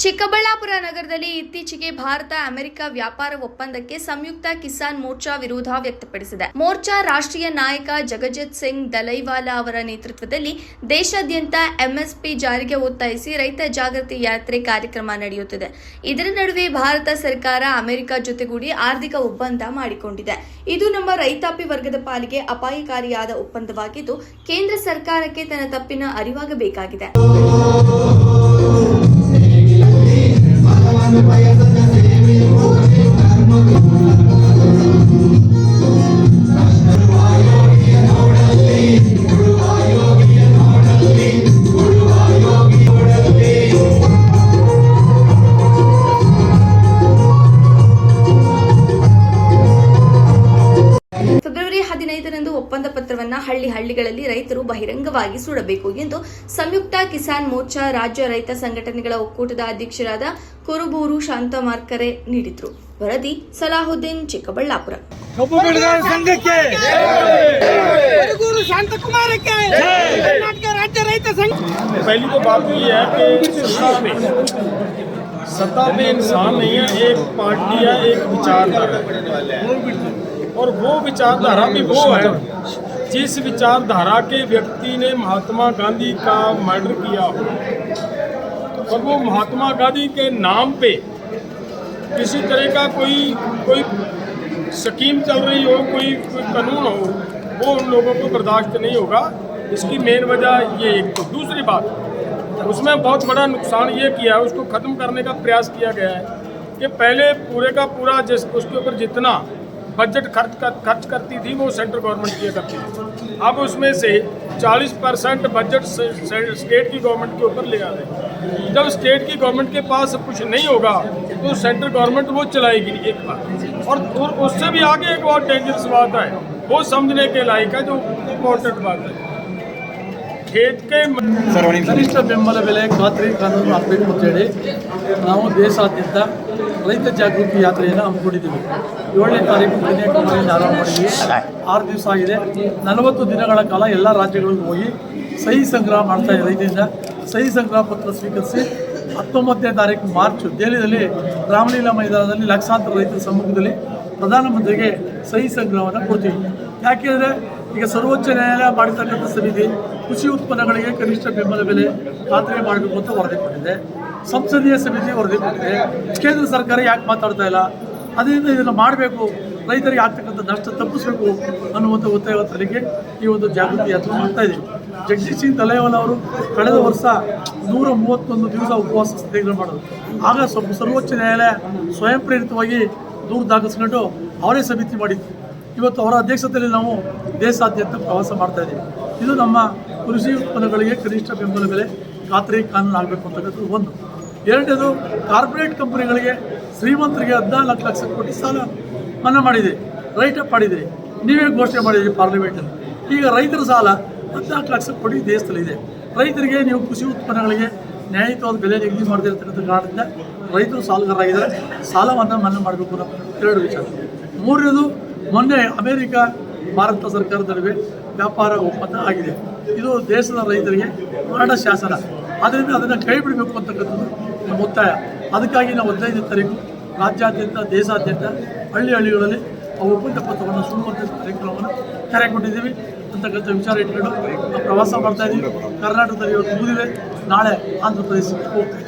ಚಿಕ್ಕಬಳ್ಳಾಪುರ ನಗರದಲ್ಲಿ ಇತ್ತೀಚೆಗೆ ಭಾರತ ಅಮೆರಿಕ ವ್ಯಾಪಾರ ಒಪ್ಪಂದಕ್ಕೆ ಸಂಯುಕ್ತ ಕಿಸಾನ್ ಮೋರ್ಚಾ ವಿರೋಧ ವ್ಯಕ್ತಪಡಿಸಿದೆ. ಮೋರ್ಚಾ ರಾಷ್ಟ್ರೀಯ ನಾಯಕ ಜಗಜಿತ್ ಸಿಂಗ್ ದಲೈವಾಲಾ ಅವರ ನೇತೃತ್ವದಲ್ಲಿ ದೇಶಾದ್ಯಂತ ಎಂಎಸ್ಪಿ ಜಾರಿಗೆ ಒತ್ತಾಯಿಸಿ ರೈತ ಜಾಗೃತಿ ಯಾತ್ರೆ ಕಾರ್ಯಕ್ರಮ ನಡೆಯುತ್ತಿದೆ. ಇದರ ನಡುವೆ ಭಾರತ ಸರ್ಕಾರ ಅಮೆರಿಕ ಜೊತೆಗೂಡಿ ಆರ್ಥಿಕ ಒಪ್ಪಂದ ಮಾಡಿಕೊಂಡಿದೆ. ಇದು ನಮ್ಮ ರೈತಾಪಿ ವರ್ಗದ ಪಾಲಿಗೆ ಅಪಾಯಕಾರಿಯಾದ ಒಪ್ಪಂದವಾಗಿದ್ದು, ಕೇಂದ್ರ ಸರ್ಕಾರಕ್ಕೆ ತನ್ನ ತಪ್ಪಿನ ಅರಿವಾಗಬೇಕಾಗಿದೆ. ಫೆಬ್ರವರಿ 15ರಂದು ಒಪ್ಪಂದ ಪತ್ರವನ್ನು ಹಳ್ಳಿಗಳಲ್ಲಿ ರೈತರು ಬಹಿರಂಗವಾಗಿ ಸುಡಬೇಕು ಎಂದು ಸಂಯುಕ್ತ ಕಿಸಾನ್ ಮೋರ್ಚಾ ರಾಜ್ಯ ರೈತ ಸಂಘಟನೆಗಳ ಒಕ್ಕೂಟದ ಅಧ್ಯಕ್ಷರಾದ ಕುರುಬೂರು ಶಾಂತಮಾರ್ ಕರೆ ನೀಡಿದರು. ವರದಿ ಸಲಾಹುದ್ದೀನ್, ಚಿಕ್ಕಬಳ್ಳಾಪುರ. ಕಬ್ಬು ಬೆಳೆಗಾರರ ಸಂಘಕ್ಕೆ ಕರ್ನಾಟಕ ರಾಜ್ಯ ರೈತ ಸಂಘ. पहली तो बात ये है कि सत्ता पे इंसान नहीं है, एक पार्टी है, एक विचारधारा, और वो विचारधारा भी वो है जिस विचारधारा के व्यक्ति ने महात्मा गांधी का मर्डर किया हो, और वो महात्मा गांधी के नाम पे किसी तरह का कोई स्कीम चल रही हो, कोई कानून हो, वो उन लोगों को बर्दाश्त नहीं होगा. इसकी मेन वजह ये एक. तो दूसरी बात, उसमें बहुत बड़ा नुकसान ये किया है, उसको ख़त्म करने का प्रयास किया गया है कि पहले पूरे का पूरा उसके ऊपर जितना बजट खर्च करती थी वो सेंट्रल गवर्नमेंट किया करती थी. अब उसमें से 40% बजट स्टेट की गवर्नमेंट के ऊपर ले आ रहे हैं. जब स्टेट की गवर्नमेंट के पास कुछ नहीं होगा तो सेंट्रल गवर्नमेंट वो चलाएगी एक बार. और उससे भी आगे एक बहुत डेंजरस बात है, वो समझने के लायक है, जो इम्पोर्टेंट बात है. खेत के ಕನಿಷ್ಠ ಬೆಂಬಲ ಬೆಲೆ ಖಾತ್ರಿ ಕಾನೂನು ಹಾಕಬೇಕು ಅಂತೇಳಿ ನಾವು ದೇಶಾದ್ಯಂತ ರೈತ ಜಾಗೃತಿ ಯಾತ್ರೆಯನ್ನು ಹಮ್ಮಿಕೊಂಡಿದ್ದೀವಿ. 7ನೇ ತಾರೀಕು ಕನ್ಯಾಕುಮಾರಿಯಿಂದ ಆರಂಭ ಮಾಡಿದ್ವಿ. 6 ದಿವಸ ಆಗಿದೆ. 40 ದಿನಗಳ ಕಾಲ ಎಲ್ಲ ರಾಜ್ಯಗಳಿಗೂ ಹೋಗಿ ಸಹಿ ಸಂಗ್ರಹ ಮಾಡ್ತಾ ಇದೆ. ರೈತರಿಂದ ಸಹಿ ಸಂಗ್ರಹ ಪತ್ರ ಸ್ವೀಕರಿಸಿ 19ನೇ ತಾರೀಕು ಮಾರ್ಚ್ ದೆಹಲಿಯಲ್ಲಿ ರಾಮಲೀಲಾ ಮೈದಾನದಲ್ಲಿ ಲಕ್ಷಾಂತರ ರೈತರ ಸಮ್ಮುಖದಲ್ಲಿ ಪ್ರಧಾನಮಂತ್ರಿಗೆ ಸಹಿ ಸಂಗ್ರಹವನ್ನು ಕೊಡ್ತೀವಿ. ಯಾಕೆಂದರೆ ಈಗ ಸರ್ವೋಚ್ಚ ನ್ಯಾಯಾಲಯ ಮಾಡಿರ್ತಕ್ಕಂಥ ಸಮಿತಿ ಕೃಷಿ ಉತ್ಪನ್ನಗಳಿಗೆ ಕನಿಷ್ಠ ಬೆಂಬಲ ಬೆಲೆ ಖಾತ್ರಿ ಮಾಡಬೇಕು ಅಂತ ವರದಿ ಕೊಟ್ಟಿದೆ. ಸಂಸದೀಯ ಸಮಿತಿ ವರದಿ ಕೊಟ್ಟಿದೆ. ಕೇಂದ್ರ ಸರ್ಕಾರ ಯಾಕೆ ಮಾತಾಡ್ತಾ ಇಲ್ಲ? ಅದರಿಂದ ಇದನ್ನು ಮಾಡಬೇಕು, ರೈತರಿಗೆ ಆಗ್ತಕ್ಕಂಥ ನಷ್ಟ ತಪ್ಪಿಸಬೇಕು ಅನ್ನುವಂಥ ಒತ್ತಾಯ ತರಲಿಕ್ಕೆ ಈ ಒಂದು ಜಾಗೃತಿ ಯಾತ್ರೆ ಮಾಡ್ತಾ ಇದ್ದೀವಿ. ಜಗಜಿತ್ ಸಿಂಗ್ ದಲೈವಾಲಾ ಅವರು ಕಳೆದ ವರ್ಷ 131 ದಿವಸ ಉಪವಾಸ ಸತ್ಯಾಗ್ರಹ ಮಾಡೋದು. ಆಗ ಸರ್ವೋಚ್ಚ ನ್ಯಾಯಾಲಯ ಸ್ವಯಂ ಪ್ರೇರಿತವಾಗಿ ದೂರು ದಾಖಲಿಸ್ಕೊಂಡು ಅವರೇ ಸಮಿತಿ ಮಾಡಿದ್ರು. ಇವತ್ತು ಅವರ ಅಧ್ಯಕ್ಷತೆಯಲ್ಲಿ ನಾವು ದೇಶಾದ್ಯಂತ ಪ್ರವಾಸ ಮಾಡ್ತಾ ಇದ್ದೀವಿ. ಇದು ನಮ್ಮ ಕೃಷಿ ಉತ್ಪನ್ನಗಳಿಗೆ ಕನಿಷ್ಠ ಬೆಂಬಲ ಬೆಲೆ ಖಾತ್ರಿ ಕಾನೂನು ಆಗಬೇಕು ಅಂತಕ್ಕಂಥದ್ದು ಒಂದು. ಎರಡನೇದು, ಕಾರ್ಪೊರೇಟ್ ಕಂಪನಿಗಳಿಗೆ ಶ್ರೀಮಂತರಿಗೆ 14 ಲಕ್ಷ ಕೋಟಿ ಸಾಲ ಮನ್ನಾ ಮಾಡಿದೆ, ರೈಟ್ ಅಪ್ ಮಾಡಿದೆ. ನೀವೇ ಘೋಷಣೆ ಮಾಡಿದ್ರಿ ಪಾರ್ಲಿಮೆಂಟಲ್ಲಿ. ಈಗ ರೈತರ ಸಾಲ 14 ಲಕ್ಷ ಕೋಟಿ ದೇಶದಲ್ಲಿದೆ. ರೈತರಿಗೆ ನೀವು ಕೃಷಿ ಉತ್ಪನ್ನಗಳಿಗೆ ನ್ಯಾಯಯುತವಾದ ಬೆಲೆ ನಿಗದಿ ಮಾಡದಿರತಕ್ಕಂಥ ಕಾರಣದಿಂದ ರೈತರು ಸಾಲಗಾರರಾಗಿದ್ದಾರೆ. ಸಾಲವನ್ನು ಮನ್ನಾ ಮಾಡಬೇಕು ಅನ್ನೋ 2 ವಿಚಾರ. ಮೂರನೇದು, ಮೊನ್ನೆ ಅಮೆರಿಕ ಭಾರತ ಸರ್ಕಾರದ ನಡುವೆ ವ್ಯಾಪಾರ ಒಪ್ಪಂದ ಆಗಿದೆ. ಇದು ದೇಶದ ರೈತರಿಗೆ ಮರಣ ಶಾಸನ. ಆದ್ದರಿಂದ ಅದನ್ನು ಕೈ ಬಿಡಬೇಕು ಅಂತಕ್ಕಂಥದ್ದು ನಮ್ಮ ಒತ್ತಾಯ. ಅದಕ್ಕಾಗಿ ನಾವು 15ನೇ ತಾರೀಕು ರಾಜ್ಯಾದ್ಯಂತ ದೇಶಾದ್ಯಂತ ಹಳ್ಳಿಗಳಲ್ಲಿ ಆ ಒಪ್ಪಂದ ಪತ್ರವನ್ನು ಸುಡುವಂಥ ಕಾರ್ಯಕ್ರಮವನ್ನು ಕರೆ ಕೊಟ್ಟಿದ್ದೀವಿ ಅಂತಕ್ಕಂಥ ವಿಚಾರ ಇಟ್ಕೊಂಡು ನಾವು ಪ್ರವಾಸ ಮಾಡ್ತಾಯಿದ್ದೀವಿ. ಕರ್ನಾಟಕದಲ್ಲಿ ಇವತ್ತು ಮುಗಿದಿದೆ, ನಾಳೆ ಆಂಧ್ರ ಪ್ರದೇಶಕ್ಕೆ ಹೋಗ್ತೀವಿ.